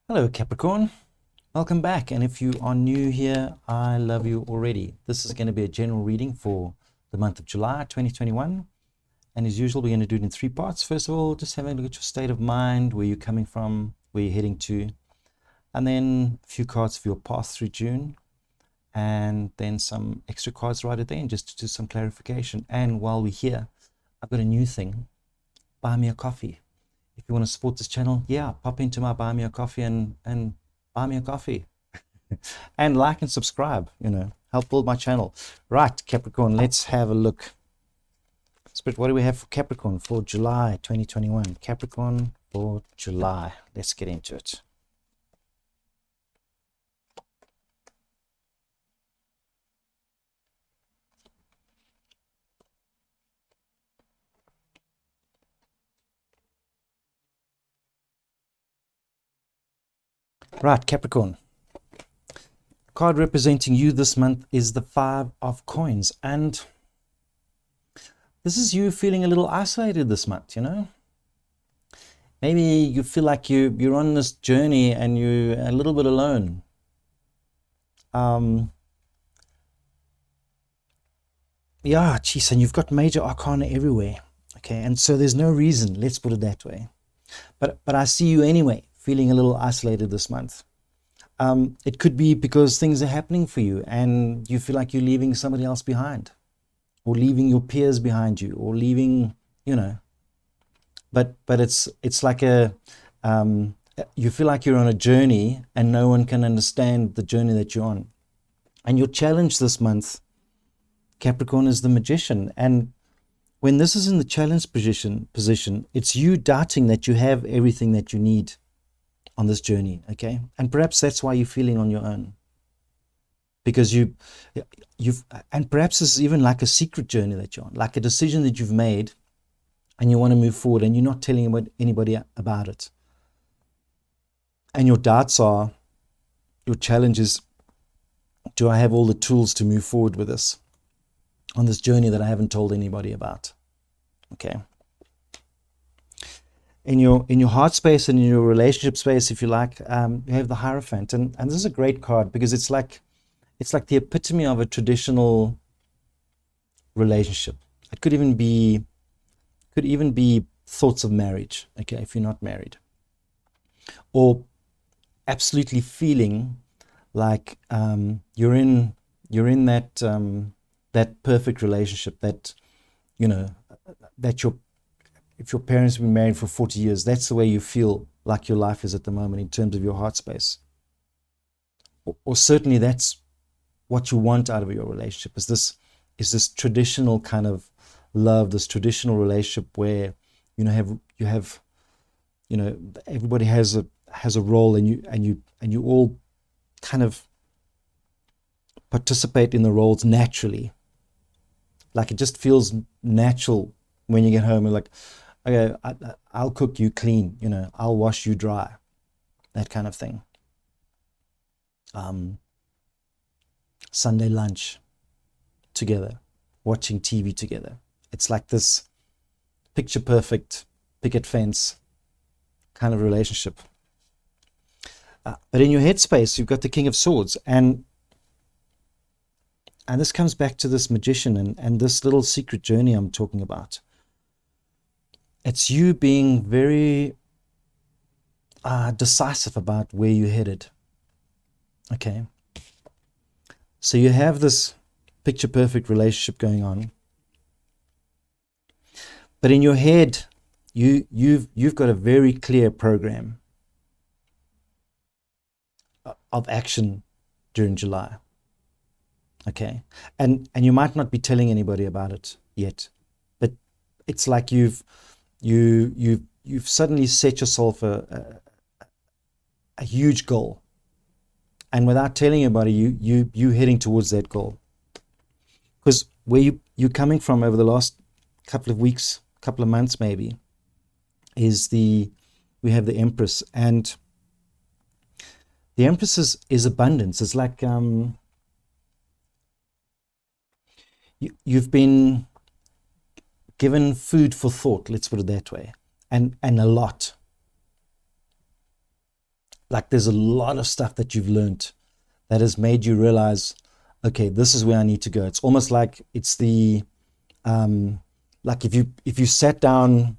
Hello Capricorn, welcome back, and if you are new here, I love you already. This is going to be a general reading for the month of July 2021, and as usual we're going to do it in three parts. First of all, just having a look at your state of mind, where you're coming from, where you're heading to, and then a few cards for your path through June, and then some extra cards right at the end just to do some clarification. And while we're here, I've got a new thing: buy me a coffee. If you want to support this channel, yeah, pop into my buy me a coffee and buy me a coffee. And like and subscribe, help build my channel. Right, Capricorn, let's have a look. Spirit, what do we have for Capricorn for July 2021? Capricorn for July. Let's get into it. Right, Capricorn. Card representing you this month is the Five of Coins, and this is you feeling a little isolated this month, Maybe you feel like you're on this journey and you're a little bit alone. Yeah, geez, and you've got major arcana everywhere. Okay, and so there's no reason, let's put it that way. But I see you anyway, feeling a little isolated this month. It could be because things are happening for you and you feel like you're leaving somebody else behind, or leaving your peers behind you, or leaving, but it's like you feel like you're on a journey and no one can understand the journey that you're on. And your challenge this month, Capricorn, is the Magician. And when this is in the challenge position, it's you doubting that you have everything that you need on this journey, okay? And perhaps that's why you're feeling on your own, because and perhaps this is even like a secret journey that you're on, like a decision that you've made and you want to move forward and you're not telling anybody about it. And your doubts are, your challenge is, do I have all the tools to move forward with this, on this journey that I haven't told anybody about? Okay. In your heart space and in your relationship space, if you like, you have the Hierophant, and this is a great card because it's like the epitome of a traditional relationship. It could even be thoughts of marriage, okay, if you're not married, or absolutely feeling like you're in that perfect relationship that if your parents have been married for 40 years, that's the way you feel like your life is at the moment in terms of your heart space. Or certainly that's what you want out of your relationship, is this traditional kind of love, this traditional relationship where everybody has a role, and you all kind of participate in the roles naturally. Like it just feels natural when you get home and like, okay, I'll cook, you clean, I'll wash, you dry, that kind of thing. Sunday lunch together, watching TV together. It's like this picture perfect picket fence kind of relationship. But in your headspace, you've got the King of Swords, and this comes back to this Magician and this little secret journey I'm talking about. It's you being very decisive about where you're headed. Okay. So you have this picture perfect relationship going on, but in your head, you've got a very clear program of action during July. Okay, and you might not be telling anybody about it yet, but it's like you've suddenly set yourself a huge goal, and without telling anybody, you heading towards that goal. Because where you're coming from over the last couple of weeks, couple of months maybe, is we have the Empress, and the Empress is abundance. It's like you've been given food for thought, let's put it that way, and a lot. Like there's a lot of stuff that you've learned that has made you realize, okay, this is where I need to go. It's almost like it's the like if you sat down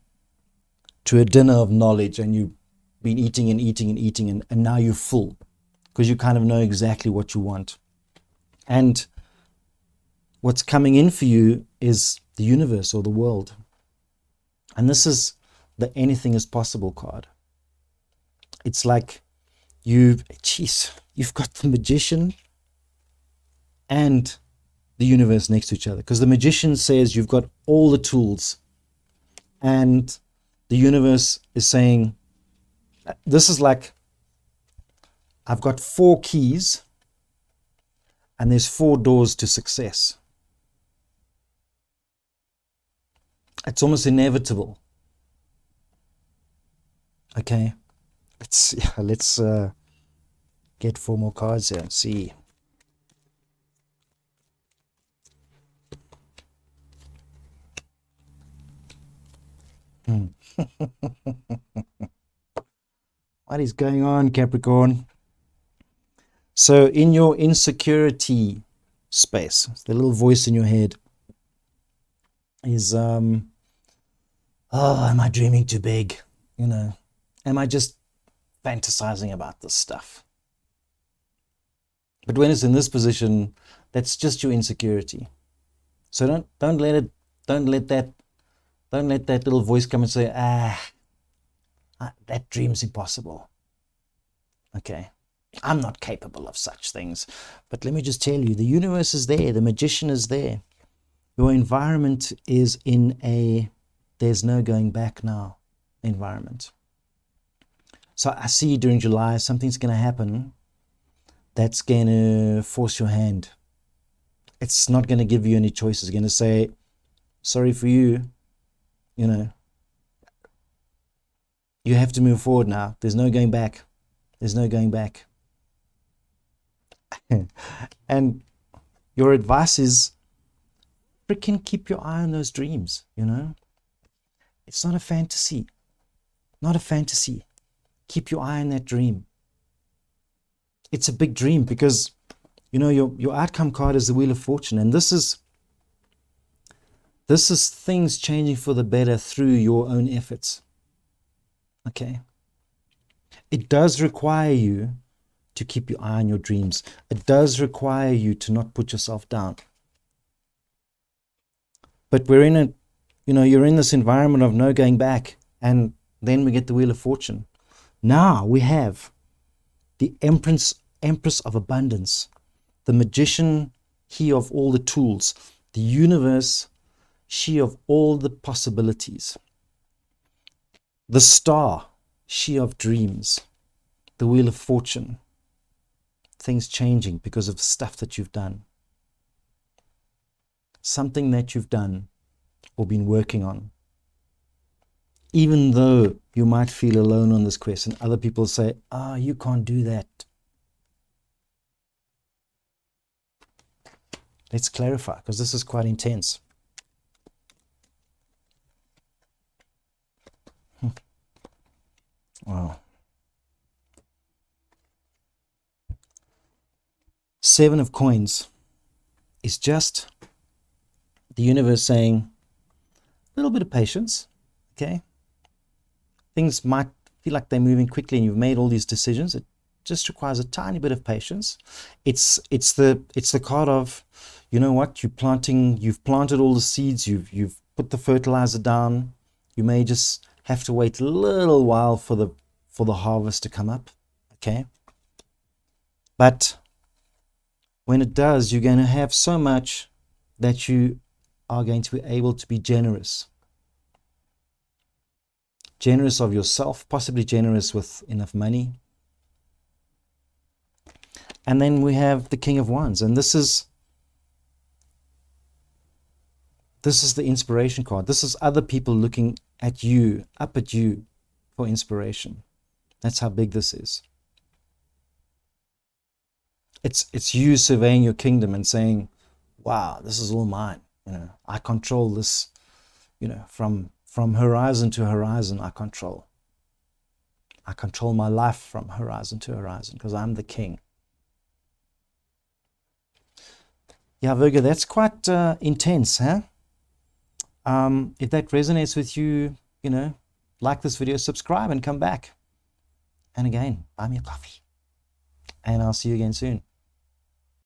to a dinner of knowledge and you've been eating and eating and eating, and now you're full because you kind of know exactly what you want. And what's coming in for you is the universe or the world. And this is the anything is possible card. It's like you've got the magician and the universe next to each other, because the magician says you've got all the tools, and the universe is saying, this is like, I've got 4 keys and there's 4 doors to success. It's almost inevitable. Okay, let's get 4 more cards here and see. What is going on, Capricorn? So in your insecurity space, the little voice in your head is, oh, am I dreaming too big? You know, am I just fantasizing about this stuff? But when it's in this position, that's just your insecurity. So don't let that little voice come and say, that dream's impossible. Okay, I'm not capable of such things. But let me just tell you, the universe is there, the magician is there. Your environment is in a there's no going back now environment. So I see during July something's going to happen that's going to force your hand. It's not going to give you any choices. It's going to say, sorry for you, you know, you have to move forward now. There's no going back. There's no going back. And your advice is, freaking keep your eye on those dreams, you know. It's not a fantasy. Not a fantasy. Keep your eye on that dream. It's a big dream because, you know, your outcome card is the Wheel of Fortune, and this is things changing for the better through your own efforts. Okay? It does require you to keep your eye on your dreams. It does require you to not put yourself down. But we're in you're in this environment of no going back, and then we get the Wheel of Fortune. Now we have the Empress of Abundance, the magician, he of all the tools, the universe, she of all the possibilities, the star, she of dreams, the Wheel of Fortune, things changing because of stuff that you've done, something that you've done or been working on. Even though you might feel alone on this quest, and other people say, you can't do that. Let's clarify, because this is quite intense. Wow. 7 of Coins is just the universe saying, a little bit of patience, okay? Things might feel like they're moving quickly and you've made all these decisions. It just requires a tiny bit of patience. It's the card of, you know what, you've planted all the seeds, you've put the fertilizer down. You may just have to wait a little while for the harvest to come up, okay? But when it does, you're going to have so much that you are going to be able to be generous. Generous of yourself, possibly generous with enough money. And then we have the King of Wands, and this is the inspiration card. This is other people looking at you, up at you for inspiration. That's how big this is. It's you surveying your kingdom and saying, wow, this is all mine. You know, I control this, you know, from horizon to horizon, I control. I control my life from horizon to horizon because I'm the king. Yeah, Virgo, that's quite intense, huh? If that resonates with you, like this video, subscribe and come back. And again, buy me a coffee. And I'll see you again soon.